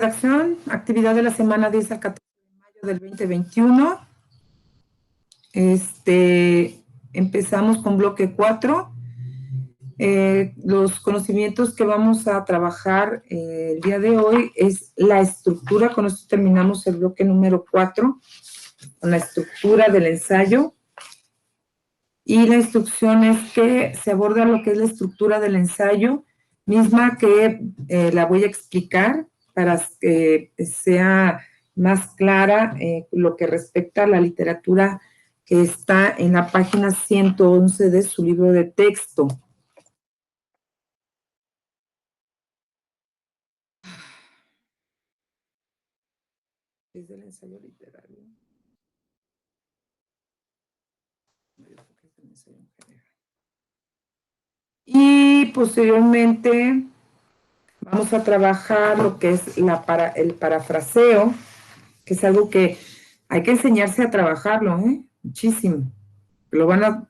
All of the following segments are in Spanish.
Redacción, actividad de la semana 10 al 14 de mayo del 2021. Empezamos con bloque 4. Los conocimientos que vamos a trabajar el día de hoy es la estructura. Con esto terminamos el bloque número 4, con la estructura del ensayo. Y la instrucción es que se aborda lo que es la estructura del ensayo, misma que la voy a explicar para que sea más clara lo que respecta a la literatura que está en la página 111 de su libro de texto. Es del ensayo literario. Y posteriormente vamos a trabajar lo que es el parafraseo, que es algo que hay que enseñarse a trabajarlo, muchísimo. Lo van a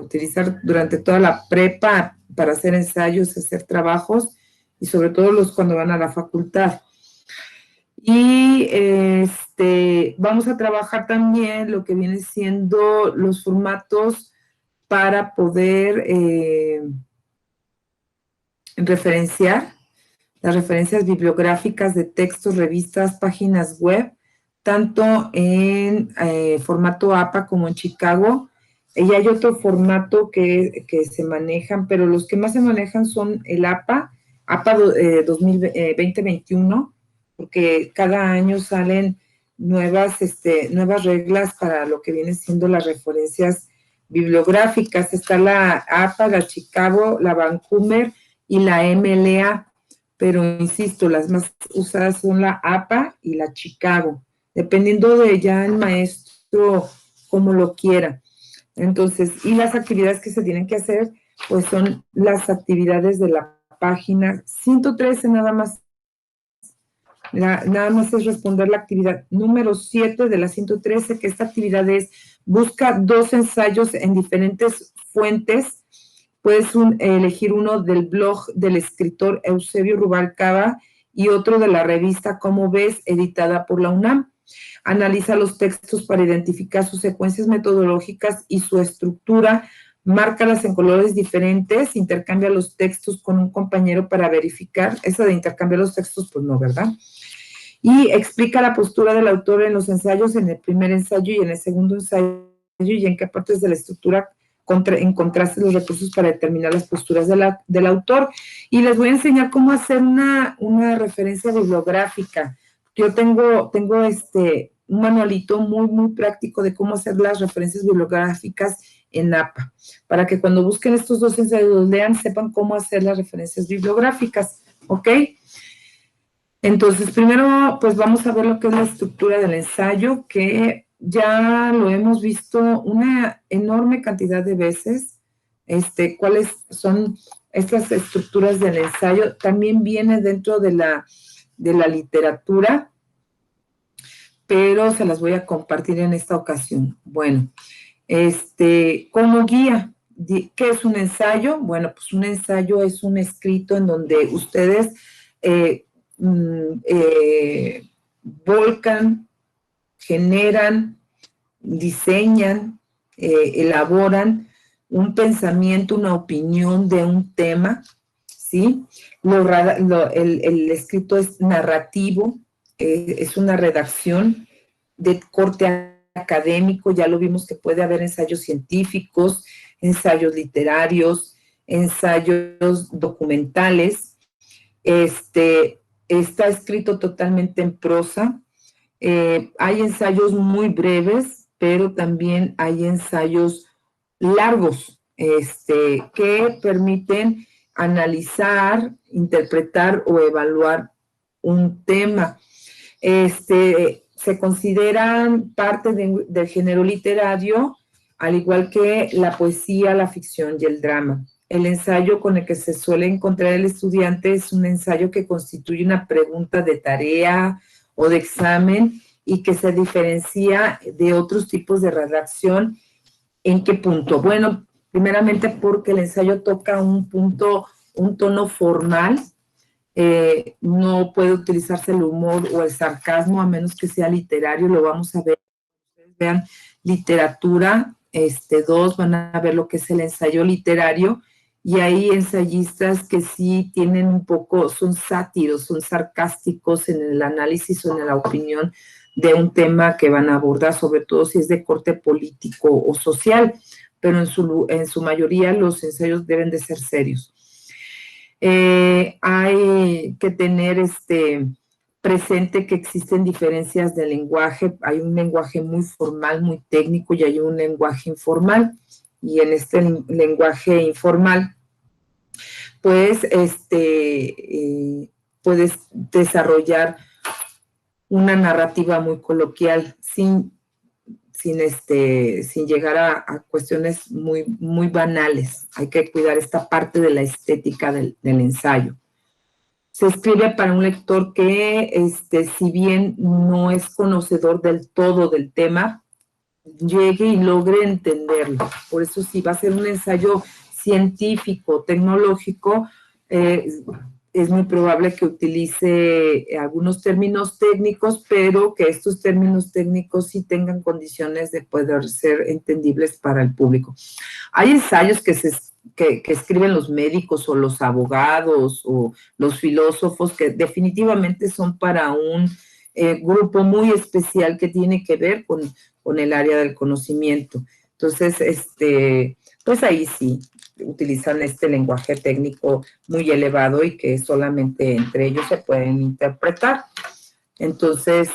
utilizar durante toda la prepa para hacer ensayos, hacer trabajos, y sobre todo cuando van a la facultad. Y vamos a trabajar también lo que viene siendo los formatos para poder referenciar, las referencias bibliográficas de textos, revistas, páginas web, tanto en formato APA como en Chicago. Y hay otro formato que se manejan, pero los que más se manejan son el APA 2021, porque cada año salen nuevas reglas para lo que vienen siendo las referencias bibliográficas. Está la APA, la Chicago, la Vancouver y la MLA, pero insisto, las más usadas son la APA y la Chicago, dependiendo de ya el maestro como lo quiera. Entonces, y las actividades que se tienen que hacer, pues son las actividades de la página 113 nada más. Nada más es responder la actividad número 7 de la 113, que esta actividad es busca 2 ensayos en diferentes fuentes. Puedes elegir uno del blog del escritor Eusebio Rubalcaba y otro de la revista Cómo Ves, editada por la UNAM. Analiza los textos para identificar sus secuencias metodológicas y su estructura, márcalas en colores diferentes, intercambia los textos con un compañero para verificar. Esa de intercambiar los textos, pues no, ¿verdad? Y explica la postura del autor en los ensayos, en el primer ensayo y en el segundo ensayo, y en qué partes de la estructura encontraste los recursos para determinar las posturas del autor. Y les voy a enseñar cómo hacer una referencia bibliográfica. Yo tengo un manualito muy práctico de cómo hacer las referencias bibliográficas en APA, para que cuando busquen estos 2 ensayos, los lean, sepan cómo hacer las referencias bibliográficas, ¿ok? Entonces, primero, pues vamos a ver lo que es la estructura del ensayo, que ya lo hemos visto una enorme cantidad de veces. ¿Cuáles son estas estructuras del ensayo? También viene dentro de la literatura, pero se las voy a compartir en esta ocasión. Bueno, como guía, ¿qué es un ensayo? Bueno, pues un ensayo es un escrito en donde ustedes volcan, generan, diseñan, elaboran un pensamiento, una opinión de un tema, ¿sí? El escrito es narrativo, es una redacción de corte académico. Ya lo vimos que puede haber ensayos científicos, ensayos literarios, ensayos documentales. Está escrito totalmente en prosa. Hay ensayos muy breves, pero también hay ensayos largos, que permiten analizar, interpretar o evaluar un tema. Se consideran parte del género literario, al igual que la poesía, la ficción y el drama. El ensayo con el que se suele encontrar el estudiante es un ensayo que constituye una pregunta de tarea o de examen y que se diferencia de otros tipos de redacción. ¿En qué punto? Bueno, primeramente porque el ensayo toca un tono formal, no puede utilizarse el humor o el sarcasmo a menos que sea literario, lo vamos a ver. Vean literatura, 2 van a ver lo que es el ensayo literario, y hay ensayistas que sí tienen un poco, son sátiros, son sarcásticos en el análisis o en la opinión de un tema que van a abordar, sobre todo si es de corte político o social, pero en su mayoría los ensayos deben de ser serios. Hay que tener presente que existen diferencias de lenguaje. Hay un lenguaje muy formal, muy técnico, y hay un lenguaje informal. Y en este lenguaje informal, pues, puedes desarrollar una narrativa muy coloquial sin llegar a cuestiones muy, muy banales. Hay que cuidar esta parte de la estética del ensayo. Se escribe para un lector que, si bien no es conocedor del todo del tema, llegue y logre entenderlo. Por eso, si va a ser un ensayo científico, tecnológico, es muy probable que utilice algunos términos técnicos, pero que estos términos técnicos sí tengan condiciones de poder ser entendibles para el público. Hay ensayos que escriben los médicos o los abogados o los filósofos que definitivamente son para un grupo muy especial que tiene que ver con el área del conocimiento. Entonces, pues ahí sí utilizan este lenguaje técnico muy elevado y que solamente entre ellos se pueden interpretar. Entonces,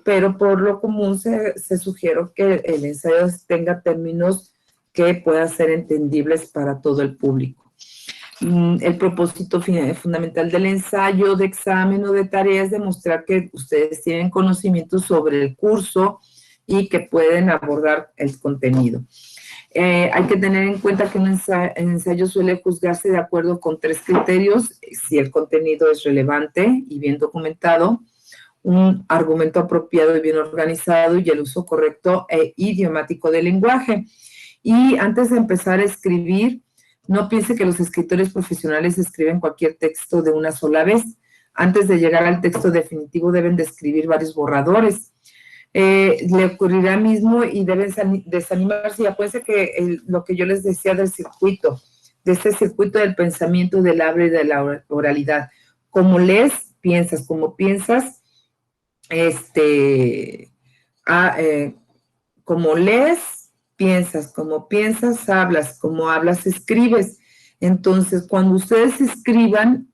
pero por lo común se sugiere que el ensayo tenga términos que puedan ser entendibles para todo el público. El propósito fundamental del ensayo de examen o de tarea es demostrar que ustedes tienen conocimiento sobre el curso y que pueden abordar el contenido. Hay que tener en cuenta que un ensayo suele juzgarse de acuerdo con 3 criterios: si el contenido es relevante y bien documentado, un argumento apropiado y bien organizado, y el uso correcto e idiomático del lenguaje. Y antes de empezar a escribir, no piense que los escritores profesionales escriben cualquier texto de una sola vez. Antes de llegar al texto definitivo deben de escribir varios borradores. Le ocurrirá mismo y deben desanimarse. Y acuérdense que lo que yo les decía del circuito, de este circuito del pensamiento, del habla y de la oralidad. Como lees, piensas. Como piensas, como lees, piensas. Como piensas, hablas. Como hablas, escribes. Entonces, cuando ustedes escriban,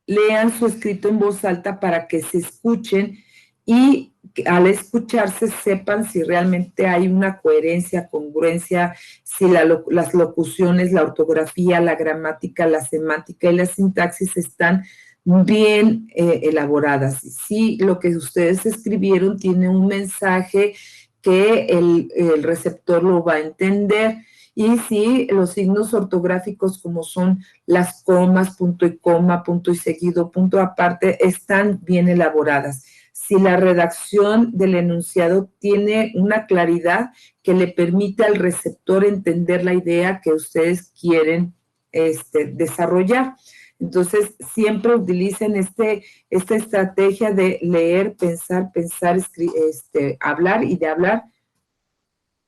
lean su escrito en voz alta para que se escuchen y al escucharse sepan si realmente hay una coherencia, congruencia, si las locuciones, la ortografía, la gramática, la semántica y la sintaxis están bien elaboradas. Si lo que ustedes escribieron tiene un mensaje que el receptor lo va a entender, y si los signos ortográficos, como son las comas, punto y coma, punto y seguido, punto aparte, están bien elaboradas. Si la redacción del enunciado tiene una claridad que le permite al receptor entender la idea que ustedes quieren desarrollar. Entonces, siempre utilicen esta estrategia de leer, pensar, hablar, y de hablar,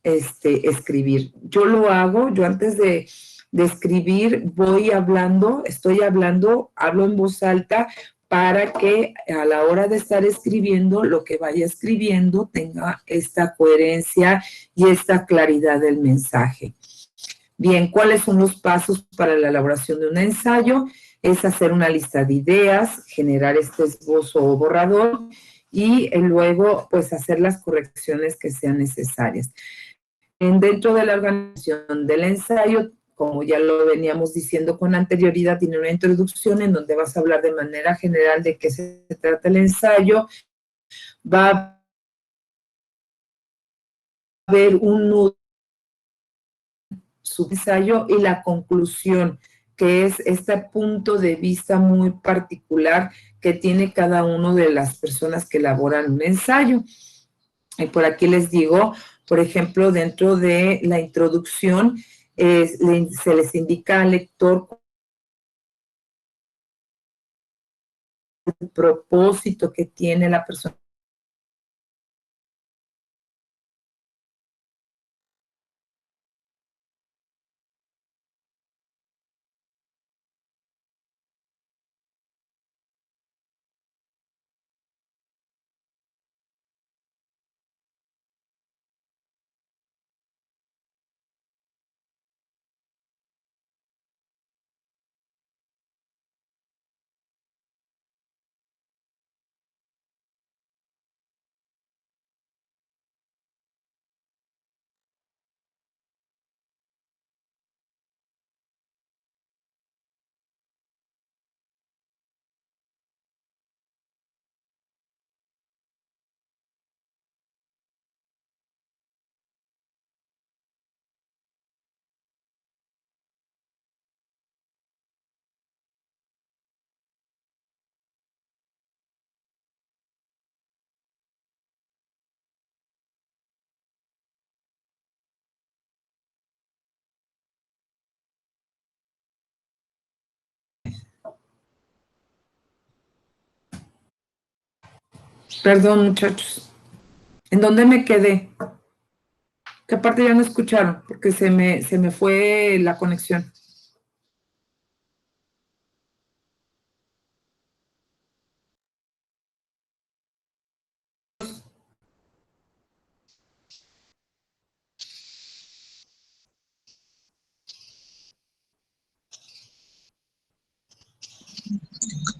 escribir. Yo lo hago, yo antes de escribir voy hablando, estoy hablando, hablo en voz alta para que a la hora de estar escribiendo, lo que vaya escribiendo tenga esta coherencia y esta claridad del mensaje. Bien, ¿cuáles son los pasos para la elaboración de un ensayo? Es hacer una lista de ideas, generar este esbozo o borrador y luego, pues, hacer las correcciones que sean necesarias. Dentro de la organización del ensayo, como ya lo veníamos diciendo con anterioridad, tiene una introducción en donde vas a hablar de manera general de qué se trata el ensayo. Va a haber un nudo, su ensayo, y la conclusión, que es este punto de vista muy particular que tiene cada uno de las personas que elaboran un ensayo. Y por aquí les digo, por ejemplo, dentro de la introducción, se les indica al lector propósito que tiene la persona. Perdón, muchachos. ¿En dónde me quedé? ¿Qué parte ya no escucharon? Porque se me fue la conexión.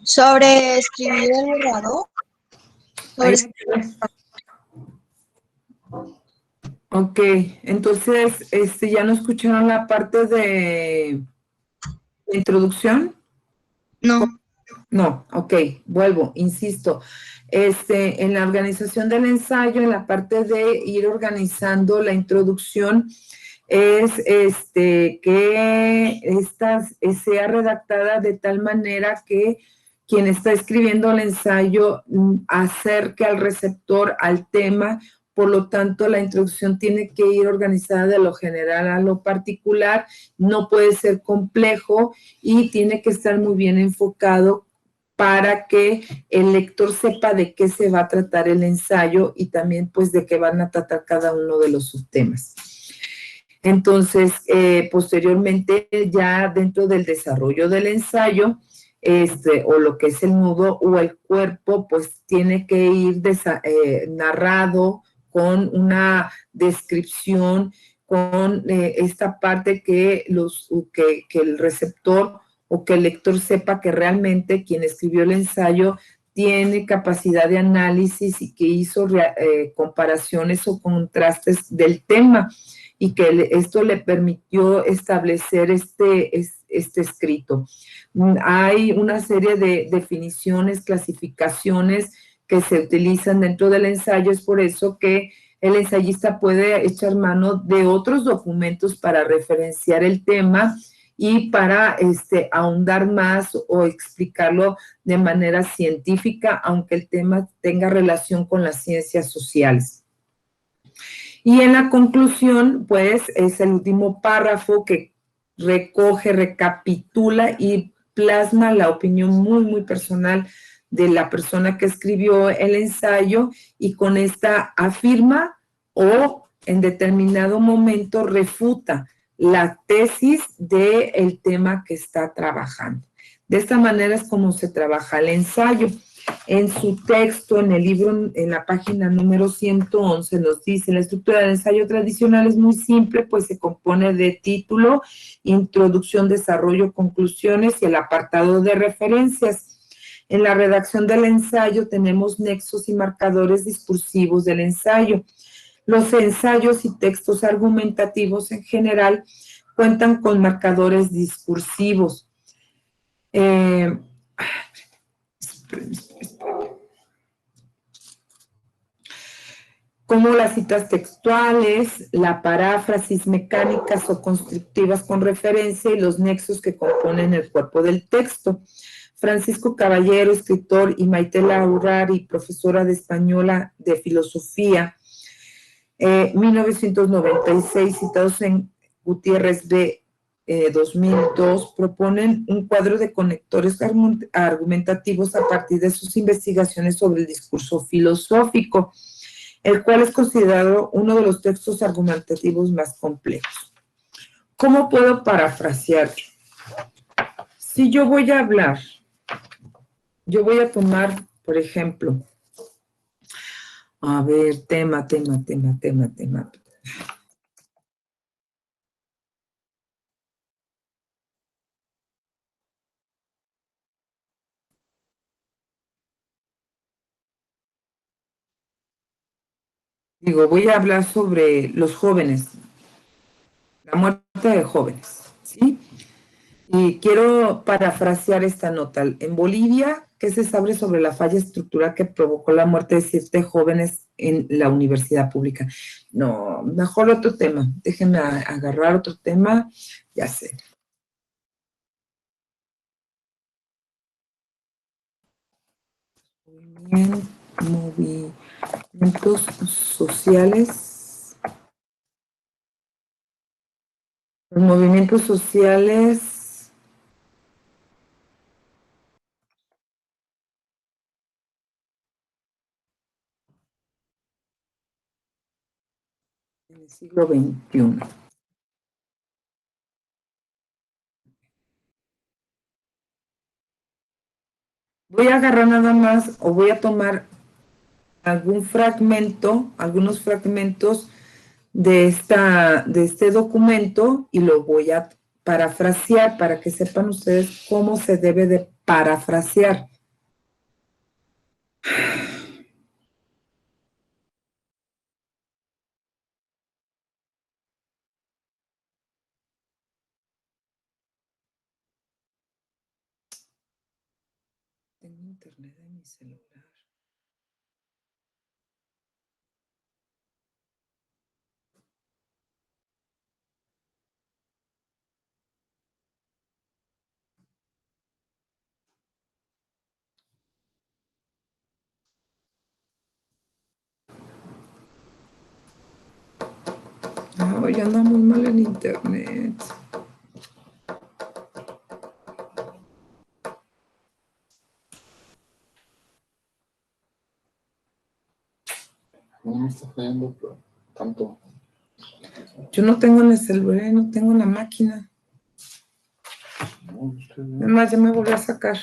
Sobre escribir el borrador. Ahí me quedé. Ok, entonces, ¿ya no escucharon la parte de introducción? No. No, ok, vuelvo, insisto. En la organización del ensayo, en la parte de ir organizando la introducción, es que esta sea redactada de tal manera que quien está escribiendo el ensayo acerque al receptor al tema. Por lo tanto, la introducción tiene que ir organizada de lo general a lo particular, no puede ser complejo y tiene que estar muy bien enfocado para que el lector sepa de qué se va a tratar el ensayo y también pues de qué van a tratar cada uno de los subtemas. Entonces, posteriormente, ya dentro del desarrollo del ensayo, o lo que es el nudo o el cuerpo, pues tiene que ir narrado con una descripción, con esta parte que el receptor o que el lector sepa que realmente quien escribió el ensayo tiene capacidad de análisis y que hizo comparaciones o contrastes del tema y que esto le permitió establecer este escrito. Hay una serie de definiciones, clasificaciones que se utilizan dentro del ensayo, es por eso que el ensayista puede echar mano de otros documentos para referenciar el tema y para ahondar más o explicarlo de manera científica, aunque el tema tenga relación con las ciencias sociales. Y en la conclusión, pues, es el último párrafo que recoge, recapitula y plasma la opinión muy, muy personal de la persona que escribió el ensayo y con esta afirma o en determinado momento refuta la tesis del tema que está trabajando. De esta manera es como se trabaja el ensayo. En su texto, en el libro, en la página número 111, nos dice, la estructura del ensayo tradicional es muy simple, pues se compone de título, introducción, desarrollo, conclusiones y el apartado de referencias. En la redacción del ensayo tenemos nexos y marcadores discursivos del ensayo. Los ensayos y textos argumentativos en general cuentan con marcadores discursivos. Como las citas textuales, la paráfrasis mecánicas o constructivas con referencia y los nexos que componen el cuerpo del texto. Francisco Caballero, escritor, y Maite Laurari, profesora de española de filosofía, 1996, citados en Gutiérrez B. 2002, proponen un cuadro de conectores argumentativos a partir de sus investigaciones sobre el discurso filosófico, el cual es considerado uno de los textos argumentativos más complejos. ¿Cómo puedo parafrasear? Si yo voy a hablar, yo voy a tomar, por ejemplo, a ver, tema. Digo, voy a hablar sobre los jóvenes, la muerte de jóvenes, ¿sí? Y quiero parafrasear esta nota. En Bolivia, ¿qué se sabe sobre la falla estructural que provocó la muerte de 7 jóvenes en la universidad pública? No, mejor otro tema. Déjenme agarrar otro tema. Ya sé. Movimientos sociales. Los movimientos sociales. En el siglo XXI. Voy a agarrar nada más o voy a tomar algún fragmento, algunos fragmentos de este documento y lo voy a parafrasear para que sepan ustedes cómo se debe de parafrasear. Tengo internet en mi celular. Ay, anda muy mal en internet. No me está fallando pero tanto. Yo no tengo en el celular, no tengo en la máquina. No, Además, ya me volví a sacar.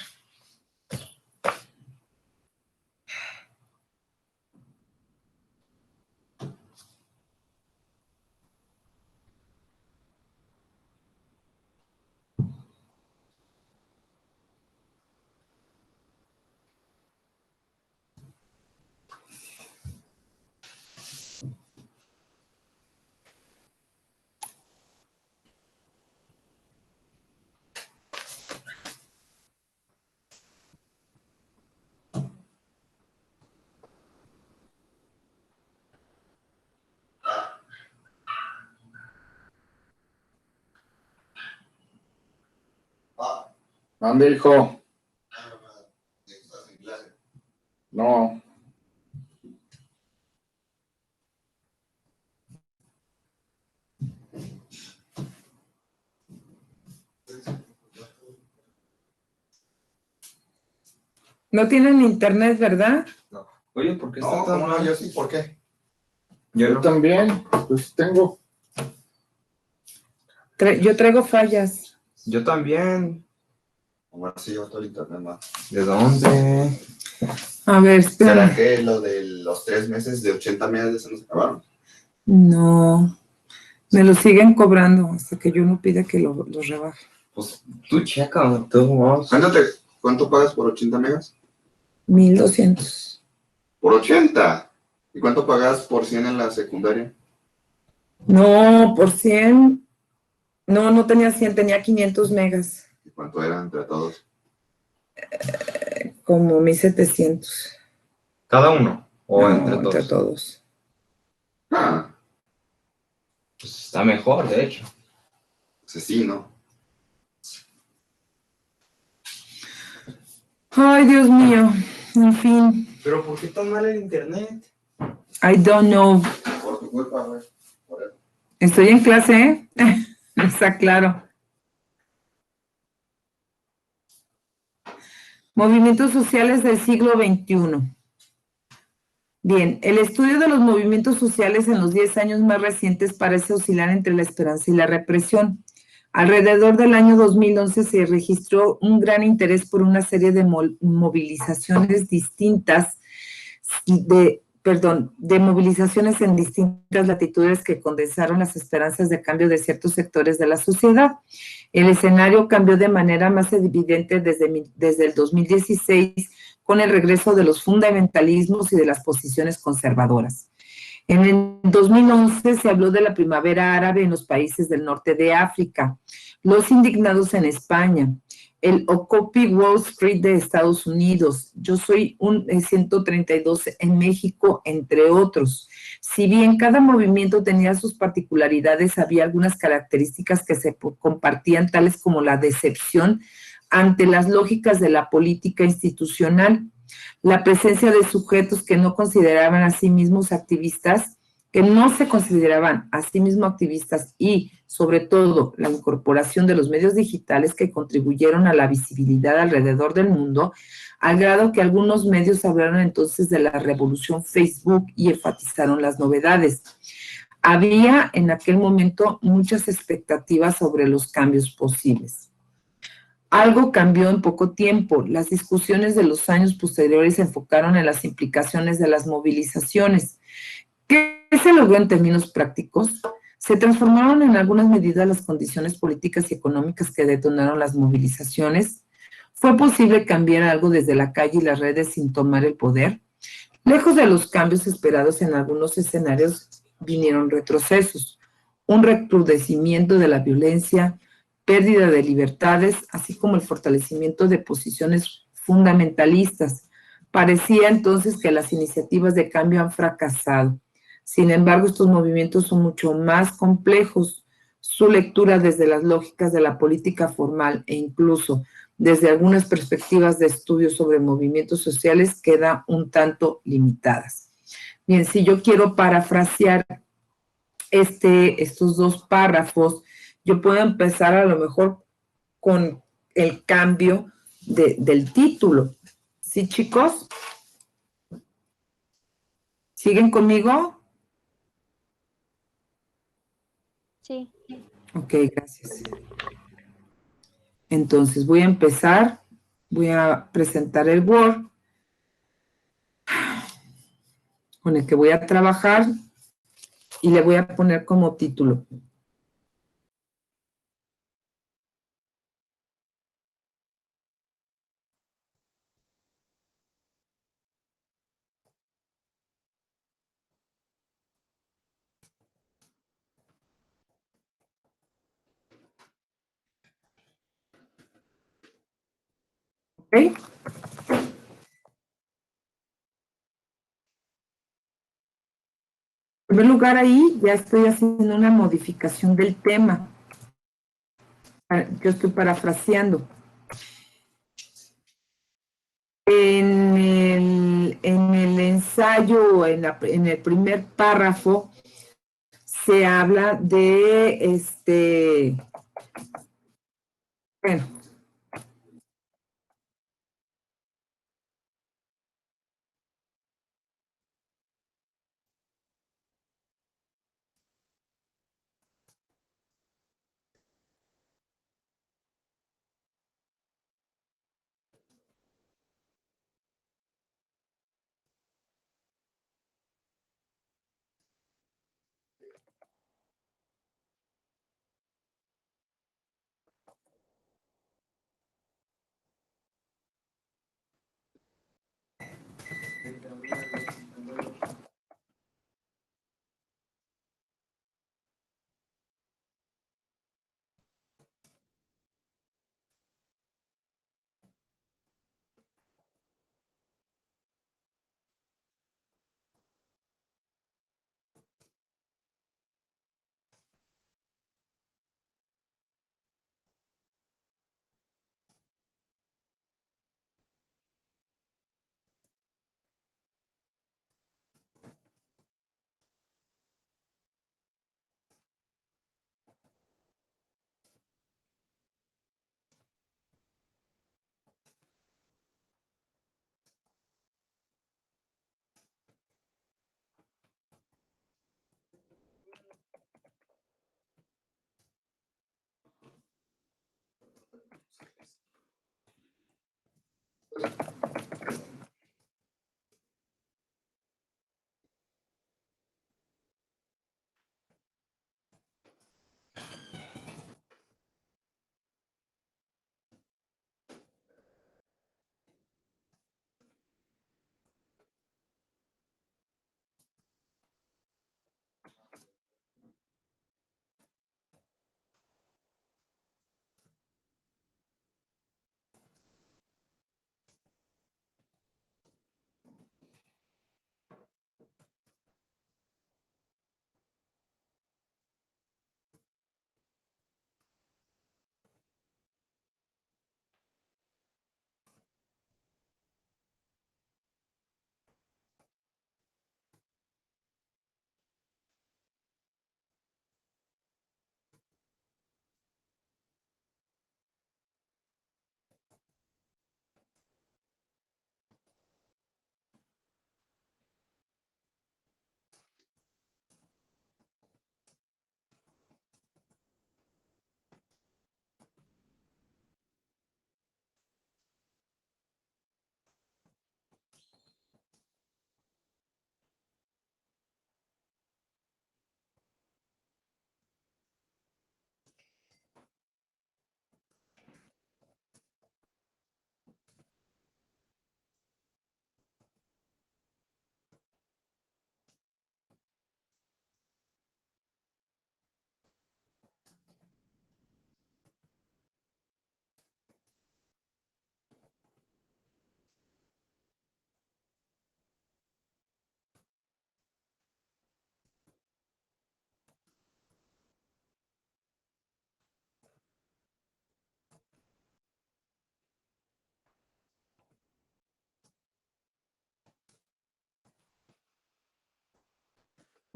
Ande, hijo. No. No tienen internet, ¿verdad? No. Oye, ¿por qué está No, tan ¿cómo no? mal? Yo sí, ¿por qué? Yo también. Pues tengo. Yo traigo fallas. Yo también. Bueno, sí llevo todo el internet más. ¿De dónde? A ver, ¿Será espera. que lo de los 3 meses de 80 megas se nos acabaron? No. Me lo siguen cobrando hasta que yo no pida que lo rebaje. Pues tú checa, tú vas. ¿Cuánto pagas por 80 megas? 1,200. Por 80. ¿Y cuánto pagas por 100 en la secundaria? No, por 100. No tenía 100, tenía 500 megas. ¿Y cuánto eran entre todos? Como 1,700. ¿Cada uno? ¿O No, entre todos? entre todos. Ah, Pues está mejor, de hecho. pues sí, ¿no? Ay, Dios mío. En fin. ¿Pero por qué tan mal el internet? I don't know. Por tu culpa, güey. Por eso. Estoy en clase, ¿eh? Está claro. Movimientos sociales del siglo XXI. Bien, el estudio de los movimientos sociales en los 10 años más recientes parece oscilar entre la esperanza y la represión. Alrededor del año 2011 se registró un gran interés por una serie de movilizaciones distintas, de movilizaciones en distintas latitudes que condensaron las esperanzas de cambio de ciertos sectores de la sociedad. El escenario cambió de manera más evidente desde el 2016 con el regreso de los fundamentalismos y de las posiciones conservadoras. En el 2011 se habló de la primavera árabe en los países del norte de África, los indignados en España, el Occupy Wall Street de Estados Unidos, Yo soy un 132 en México, entre otros. Si bien cada movimiento tenía sus particularidades, había algunas características que se compartían, tales como la decepción ante las lógicas de la política institucional, la presencia de sujetos que no consideraban a sí mismos activistas, que no se consideraban a sí mismos activistas y, sobre todo, la incorporación de los medios digitales que contribuyeron a la visibilidad alrededor del mundo, al grado que algunos medios hablaron entonces de la revolución Facebook y enfatizaron las novedades. Había en aquel momento muchas expectativas sobre los cambios posibles. Algo cambió en poco tiempo. Las discusiones de los años posteriores se enfocaron en las implicaciones de las movilizaciones. ¿Qué se logró en términos prácticos? Se transformaron en algunas medidas las condiciones políticas y económicas que detonaron las movilizaciones. ¿Fue posible cambiar algo desde la calle y las redes sin tomar el poder? Lejos de los cambios esperados en algunos escenarios, vinieron retrocesos, un recrudecimiento de la violencia, pérdida de libertades, así como el fortalecimiento de posiciones fundamentalistas. Parecía entonces que las iniciativas de cambio han fracasado. Sin embargo, estos movimientos son mucho más complejos. Su lectura desde las lógicas de la política formal e incluso desde algunas perspectivas de estudio sobre movimientos sociales queda un tanto limitadas. Bien, si yo quiero parafrasear estos dos párrafos, yo puedo empezar a lo mejor con el cambio del título. ¿Sí, chicos? ¿Siguen conmigo? Sí. Ok, gracias. Entonces voy a empezar, voy a presentar el Word con el que voy a trabajar y le voy a poner como título. ¿Ok? En primer lugar, ahí ya estoy haciendo una modificación del tema. Yo estoy parafraseando. En el ensayo, en el primer párrafo, se habla de bueno,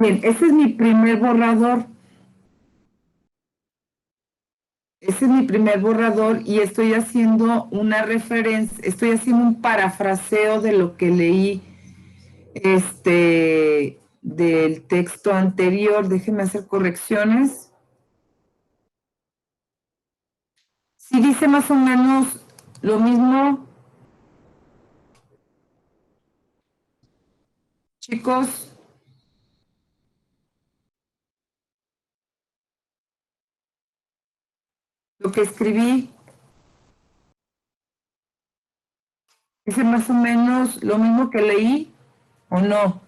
Bien, ese es mi primer borrador. Ese es mi primer borrador y estoy haciendo una referencia, estoy haciendo un parafraseo de lo que leí del texto anterior. Déjenme hacer correcciones. Sí dice más o menos lo mismo. Chicos, lo que escribí dice más o menos lo mismo que leí, ¿o no?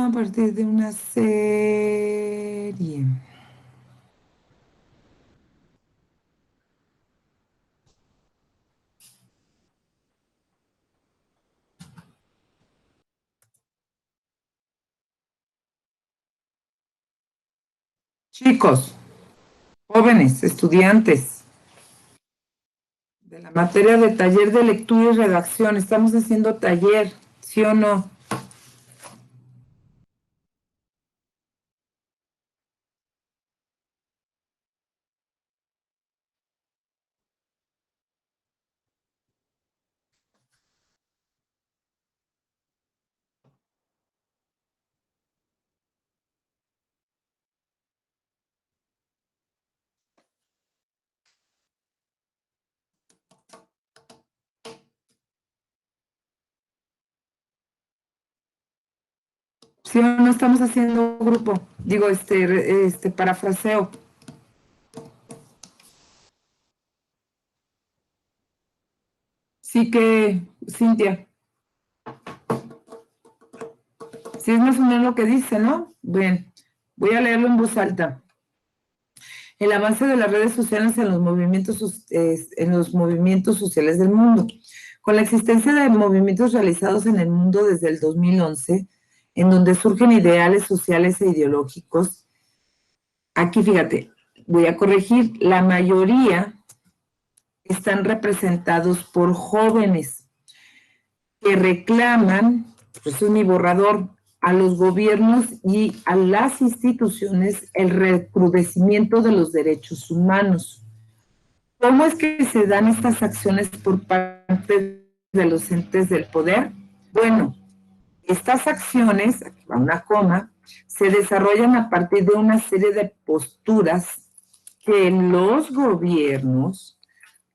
A partir de una serie. Chicos, jóvenes, estudiantes, de la materia de taller de lectura y redacción, estamos haciendo taller, ¿sí o no? ¿Sí o no estamos haciendo grupo? Digo, parafraseo. Sí que, Cintia, sí es más o menos lo que dice, ¿no? Bien, voy a leerlo en voz alta. El avance de las redes sociales en los movimientos sociales del mundo. Con la existencia de movimientos realizados en el mundo desde el 2011, en donde surgen ideales sociales e ideológicos, aquí fíjate, voy a corregir, la mayoría están representados por jóvenes que reclaman, pues eso es mi borrador, a los gobiernos y a las instituciones el recrudecimiento de los derechos humanos. ¿Cómo es que se dan estas acciones por parte de los entes del poder? Bueno, estas acciones, aquí va una coma, se desarrollan a partir de una serie de posturas que los gobiernos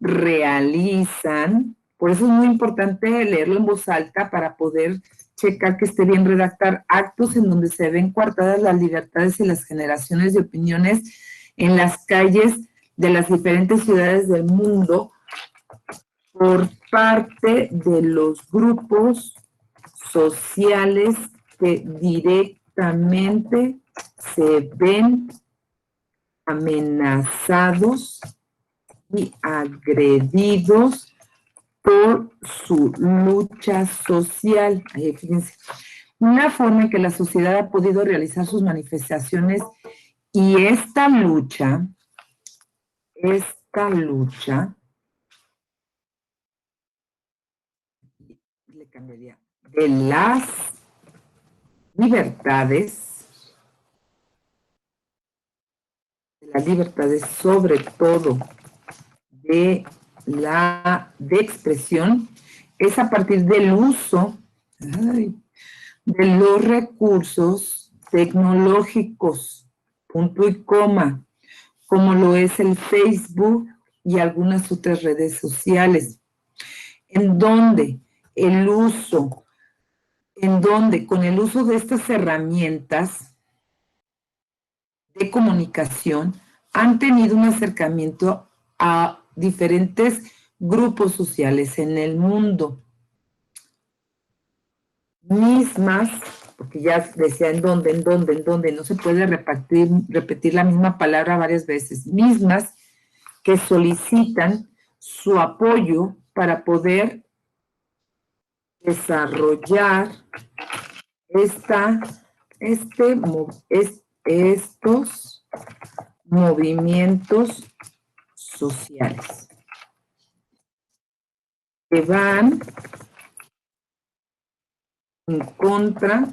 realizan. Por eso es muy importante leerlo en voz alta para poder checar que esté bien redactar actos en donde se ven coartadas las libertades y las generaciones de opiniones en las calles de las diferentes ciudades del mundo por parte de los grupos sociales que directamente se ven amenazados y agredidos por su lucha social. Ahí, fíjense, una forma en que la sociedad ha podido realizar sus manifestaciones y esta lucha le cambiaría, de las libertades sobre todo de expresión, es a partir del uso de los recursos tecnológicos, punto y coma, como lo es el Facebook y algunas otras redes sociales, en donde con el uso de estas herramientas de comunicación han tenido un acercamiento a diferentes grupos sociales en el mundo. Mismas, porque ya decía en dónde, no se puede repetir la misma palabra varias veces, mismas que solicitan su apoyo para poder desarrollar estos movimientos sociales que van en contra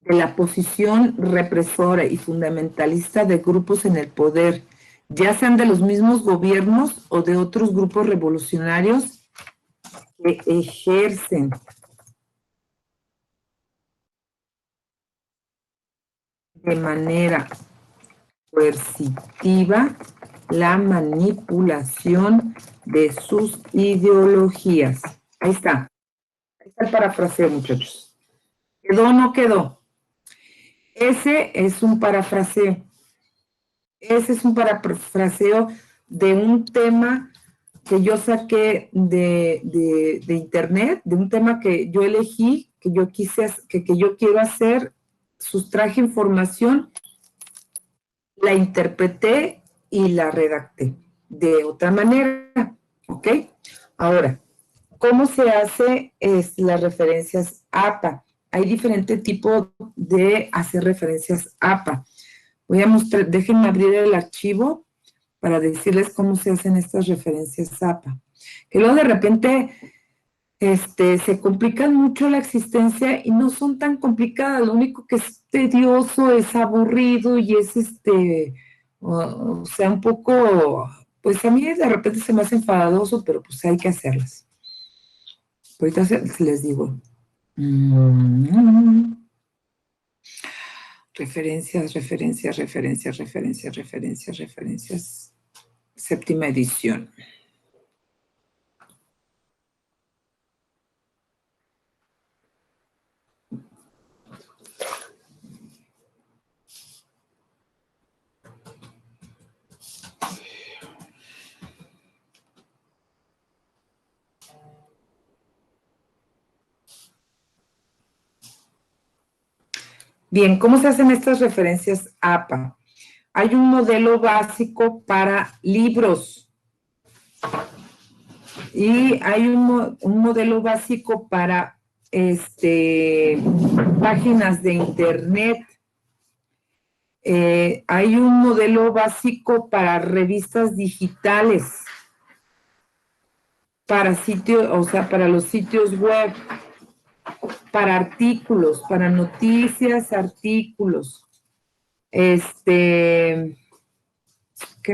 de la posición represora y fundamentalista de grupos en el poder, ya sean de los mismos gobiernos o de otros grupos revolucionarios que ejercen de manera coercitiva la manipulación de sus ideologías. Ahí está. Ahí está el parafraseo, muchachos. ¿Quedó o no quedó? Ese es un parafraseo. Ese es un parafraseo de un tema que yo saqué de internet, de un tema que yo elegí, que yo quise, que yo quiero hacer, sustraje información, la interpreté y la redacté de otra manera, ¿ok? Ahora, ¿cómo se hace las referencias APA? Hay diferentes tipos de hacer referencias APA. Voy a mostrar, déjenme abrir el archivo para decirles cómo se hacen estas referencias APA. Que luego de repente se complican mucho la existencia y no son tan complicadas. Lo único que es tedioso, es aburrido y es o sea, un poco, pues a mí de repente se me hace enfadoso, pero pues hay que hacerlas. Ahorita les digo. Referencias, referencias, referencias, referencias, referencias, referencias. Séptima edición. Bien, ¿cómo se hacen estas referencias APA? Hay un modelo básico para libros y hay un modelo básico para páginas de internet. Hay un modelo básico para revistas digitales, para sitios, o sea, para los sitios web, para artículos, para noticias, artículos. ¿Qué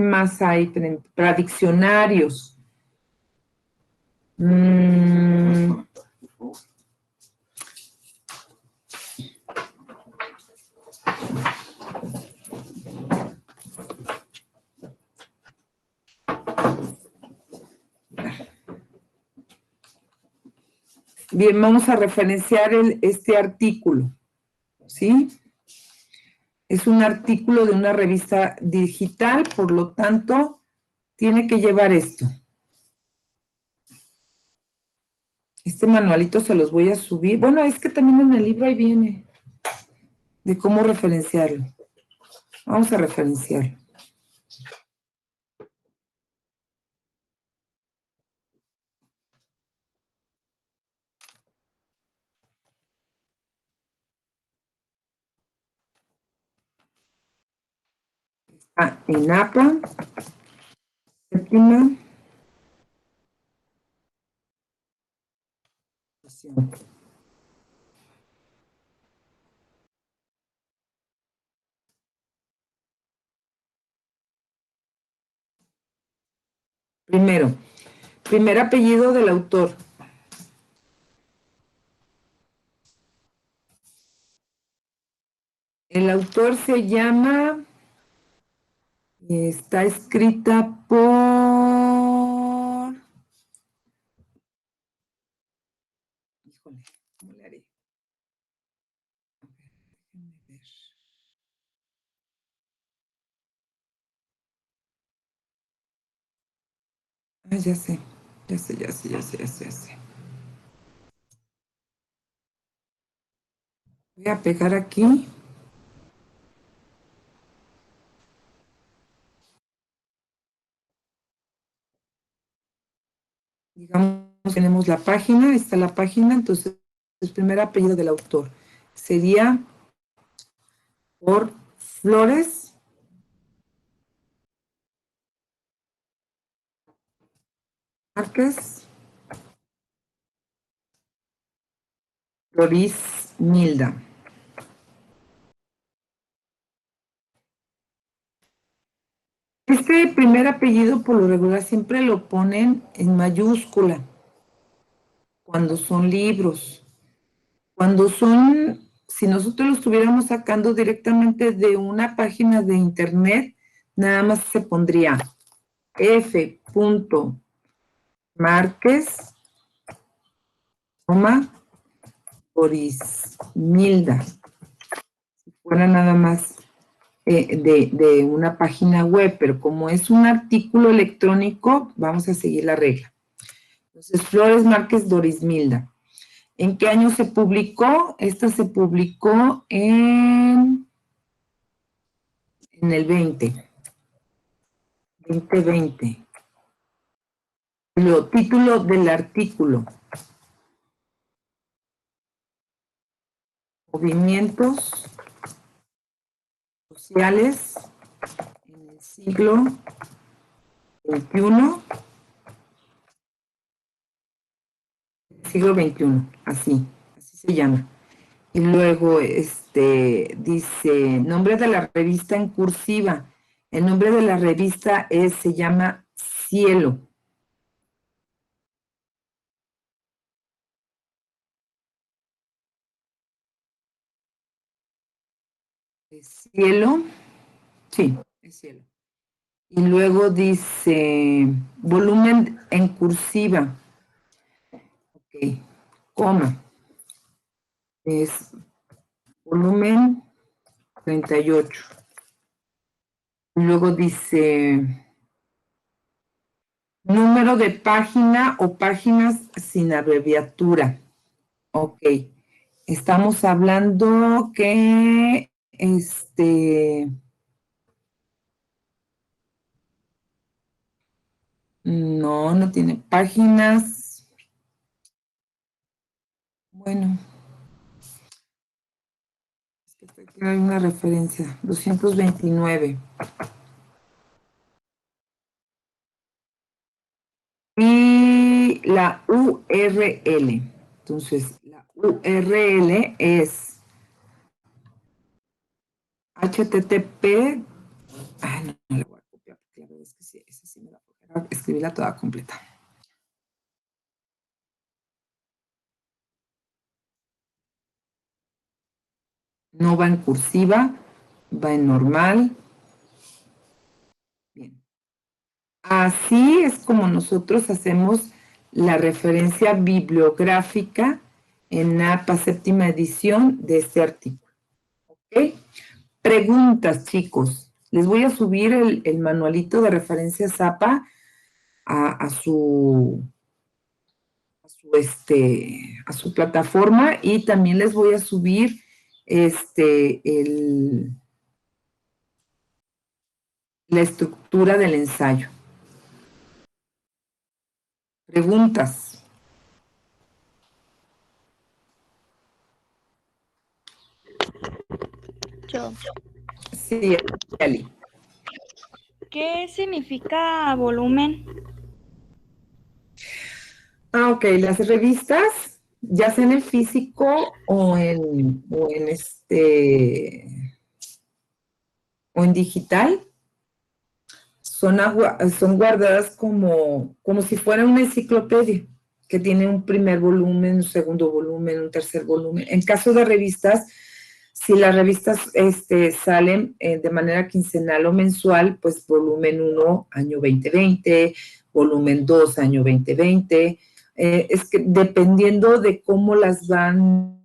más hay? Para diccionarios. Bien, vamos a referenciar este artículo, ¿sí? Es un artículo de una revista digital, por lo tanto, tiene que llevar esto. Este manualito se los voy a subir. Bueno, es que también en el libro ahí viene de cómo referenciarlo. Vamos a referenciarlo. En APA, séptima. Primero, primer apellido del autor. El autor se llama, está escrita por, híjole, ¿cómo le haré? A ver, déjenme ver. Ah, ya sé. Voy a pegar aquí. Digamos tenemos la página, ahí está la página, entonces el primer apellido del autor sería por Flores Márquez Dorismilda. Este primer apellido por lo regular siempre lo ponen en mayúscula cuando son libros. Cuando son, si nosotros lo estuviéramos sacando directamente de una página de internet, nada más se pondría F. Márquez, Dorismilda. Si fuera nada más de una página web, pero como es un artículo electrónico, vamos a seguir la regla. Entonces, Flores Márquez Dorismilda. ¿En qué año se publicó? Esta se publicó en el 2020. El título del artículo: Movimientos sociales en el siglo XXI. Siglo XXI, así se llama. Y luego, dice, nombre de la revista en cursiva. El nombre de la revista se llama Cielo. Cielo, sí, es Cielo. Y luego dice, volumen en cursiva. Ok, coma. Es volumen 38. Luego dice, número de página o páginas sin abreviatura. Ok. Estamos hablando que no tiene páginas. Bueno. Es que aquí hay una referencia. 229. Y la URL. Entonces, la URL es http. No la voy a copiar porque la verdad es que sí, esa sí me la voy a escribirla toda completa. No va en cursiva, va en normal. Bien. Así es como nosotros hacemos la referencia bibliográfica en APA séptima edición de este artículo. ¿Ok? Preguntas, chicos. Les voy a subir el manualito de referencias APA a su plataforma, y también les voy a subir la estructura del ensayo. Preguntas. Yo. Sí, Ali. ¿Qué significa volumen? Ok, las revistas, ya sea en el físico o en digital, son guardadas como si fuera una enciclopedia, que tiene un primer volumen, un segundo volumen, un tercer volumen. En caso de revistas, si las revistas salen de manera quincenal o mensual, pues volumen 1, año 2020, volumen 2, año 2020. Es que dependiendo de cómo las van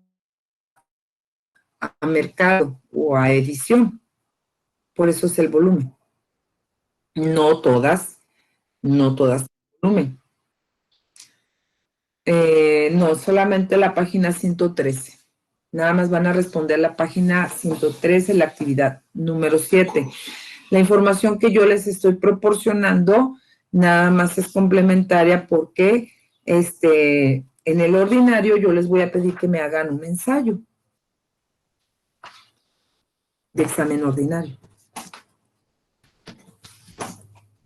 a mercado o a edición, por eso es el volumen. No todas volumen. No, solamente la página 113. Nada más van a responder la página 113, la actividad número 7. La información que yo les estoy proporcionando nada más es complementaria porque en el ordinario yo les voy a pedir que me hagan un ensayo de examen ordinario.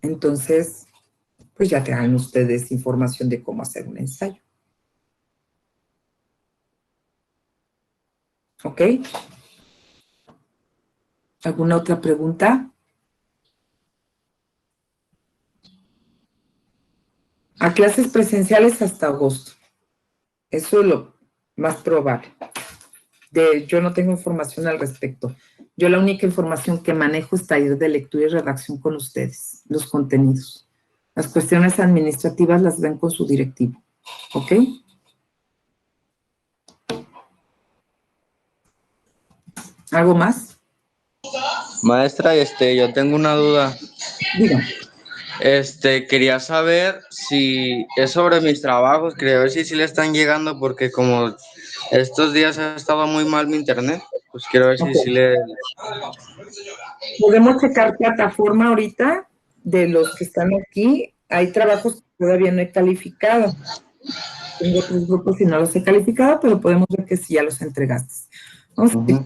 Entonces, pues ya tengan ustedes información de cómo hacer un ensayo. ¿Ok? ¿Alguna otra pregunta? A clases presenciales hasta agosto. Eso es lo más probable. Yo no tengo información al respecto. Yo la única información que manejo es taller de lectura y redacción con ustedes, los contenidos. Las cuestiones administrativas las ven con su directivo. ¿Ok? ¿Algo más? Maestra, yo tengo una duda. Diga. Quería saber si es sobre mis trabajos, quería ver si le están llegando, porque como estos días ha estado muy mal mi internet, pues quiero ver si le... Podemos checar plataforma ahorita de los que están aquí. Hay trabajos que todavía no he calificado. Tengo otros grupos y no los he calificado, pero podemos ver que sí ya los entregaste. Vamos a ver.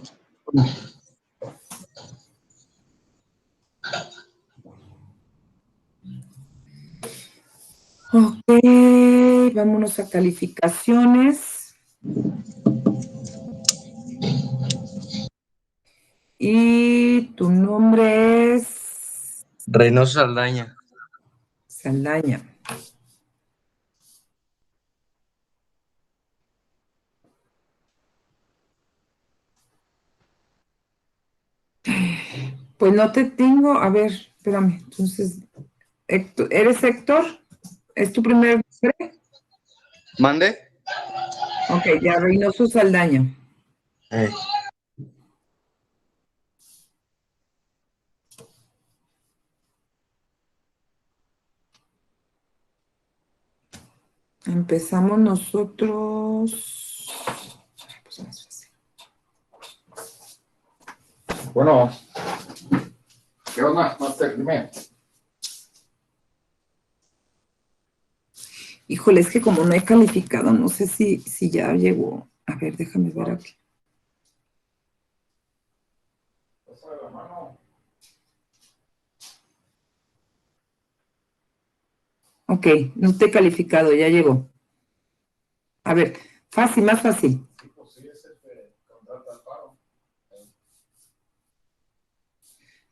Ok, vámonos a calificaciones. Y tu nombre es... Reynoso Saldaña. Saldaña. Pues no te tengo, a ver, espérame, entonces, Héctor, ¿eres Héctor? ¿Es tu primer nombre? ¿Mande? Ok, ya, Reynoso Saldaña. Empezamos nosotros. Pues más fácil. Bueno. ¿Qué onda, Master? Dime. Híjole, es que como no he calificado, no sé si ya llegó. A ver, déjame ver aquí. Ok, no te he calificado, ya llegó. A ver, fácil, más fácil.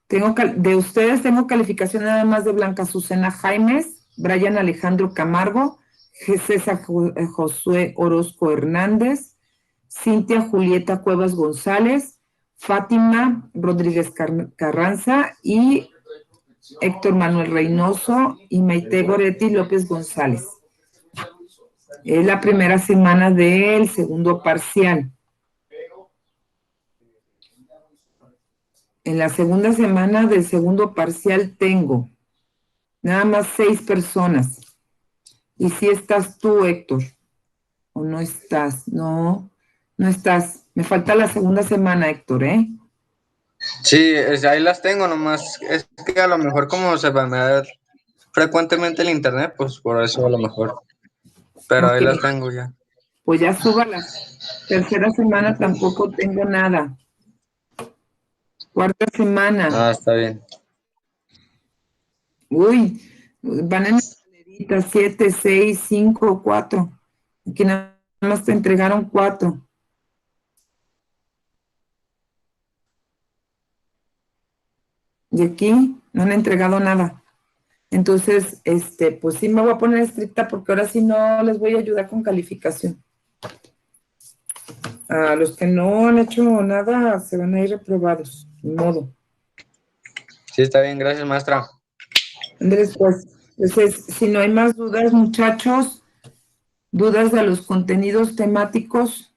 De ustedes tengo calificación nada más de Blanca Azucena Jaimes, Brian Alejandro Camargo, César Josué Orozco Hernández, Cintia Julieta Cuevas González, Fátima Rodríguez Carranza y Héctor Manuel Reynoso y Maite Goretti López González. Es la primera semana del segundo parcial. En la segunda semana del segundo parcial tengo nada más 6 personas. ¿Y si estás tú, Héctor? ¿O no estás? No, no estás. Me falta la segunda semana, Héctor, ¿eh? Sí, ahí las tengo nomás. Es que a lo mejor como se va a ver frecuentemente el internet, pues por eso a lo mejor. Pero ahí Ok. las tengo ya. Pues ya suba la tercera semana, tampoco tengo nada. Cuarta semana. Ah, está bien. Uy, van en escalerita, 7, 6, 5, 4. Aquí nada más te entregaron 4. Y aquí no han entregado nada. Entonces, pues sí me voy a poner estricta porque ahora sí no les voy a ayudar con calificación. A los que no han hecho nada se van a ir reprobados, ni modo. Sí, está bien, gracias, maestra. Andrés, pues, entonces, si no hay más dudas, muchachos, dudas de los contenidos temáticos.